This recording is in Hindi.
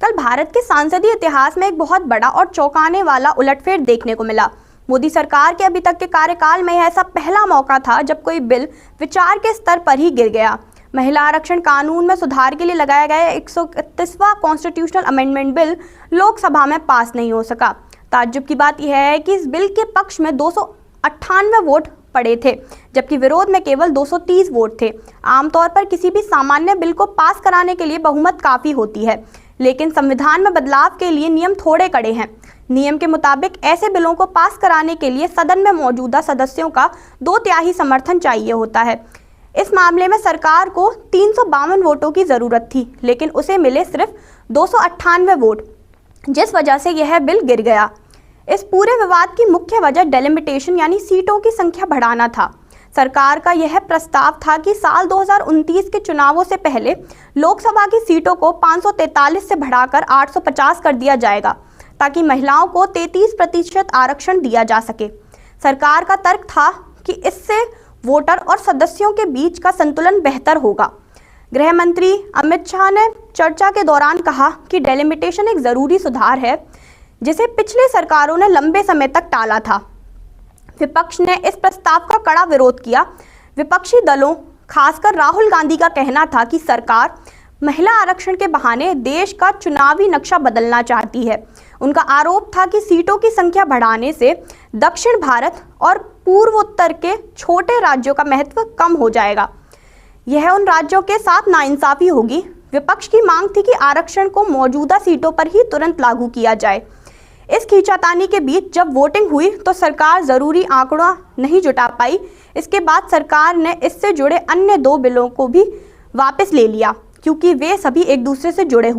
कल भारत के संसदीय इतिहास में एक बहुत बड़ा और चौंकाने वाला उलटफेर देखने को मिला। मोदी सरकार के अभी तक के कार्यकाल में यह ऐसा पहला मौका था जब कोई बिल विचार के स्तर पर ही गिर गया। महिला आरक्षण कानून में सुधार के लिए लगाया गया 131वां कॉन्स्टिट्यूशनल अमेंडमेंट बिल लोकसभा में पास नहीं हो सका। ताज्जुब की बात यह है कि इस बिल के पक्ष में 298 वोट पड़े थे, जबकि विरोध में केवल 230 वोट थे। आमतौर पर किसी भी सामान्य बिल को पास कराने के लिए बहुमत काफी होती है, लेकिन संविधान में बदलाव के लिए नियम थोड़े कड़े हैं। नियम के मुताबिक ऐसे बिलों को पास कराने के लिए सदन में मौजूदा सदस्यों का 2/3 समर्थन चाहिए होता है। इस मामले में सरकार को 352 वोटों की जरूरत थी, लेकिन उसे मिले सिर्फ 298 वोट, जिस वजह से यह बिल गिर गया। इस पूरे विवाद की मुख्य वजह डेलिमिटेशन यानी सीटों की संख्या बढ़ाना था। सरकार का यह प्रस्ताव था कि साल 2029 के चुनावों से पहले लोकसभा की सीटों को 543 से बढ़ाकर 850 कर दिया जाएगा, ताकि महिलाओं को 33% आरक्षण दिया जा सके। सरकार का तर्क था कि इससे वोटर और सदस्यों के बीच का संतुलन बेहतर होगा। गृह मंत्री अमित शाह ने चर्चा के दौरान कहा कि डेलिमिटेशन एक जरूरी सुधार है, जिसे पिछली सरकारों ने लंबे समय तक टाला था। विपक्ष ने इस प्रस्ताव का कड़ा विरोध किया। विपक्षी दलों, खासकर राहुल गांधी का कहना था कि सरकार महिला आरक्षण के बहाने देश का चुनावी नक्शा बदलना चाहती है। उनका आरोप था कि सीटों की संख्या बढ़ाने से दक्षिण भारत और पूर्वोत्तर के छोटे राज्यों का महत्व कम हो जाएगा। यह उन राज्यों के साथ नाइंसाफी होगी। विपक्ष की मांग थी कि आरक्षण को मौजूदा सीटों पर ही तुरंत लागू किया जाए। इस खींचातानी के बीच जब वोटिंग हुई तो सरकार जरूरी आंकड़ा नहीं जुटा पाई। इसके बाद सरकार ने इससे जुड़े अन्य 2 बिलों को भी वापस ले लिया, क्योंकि वे सभी एक दूसरे से जुड़े हुए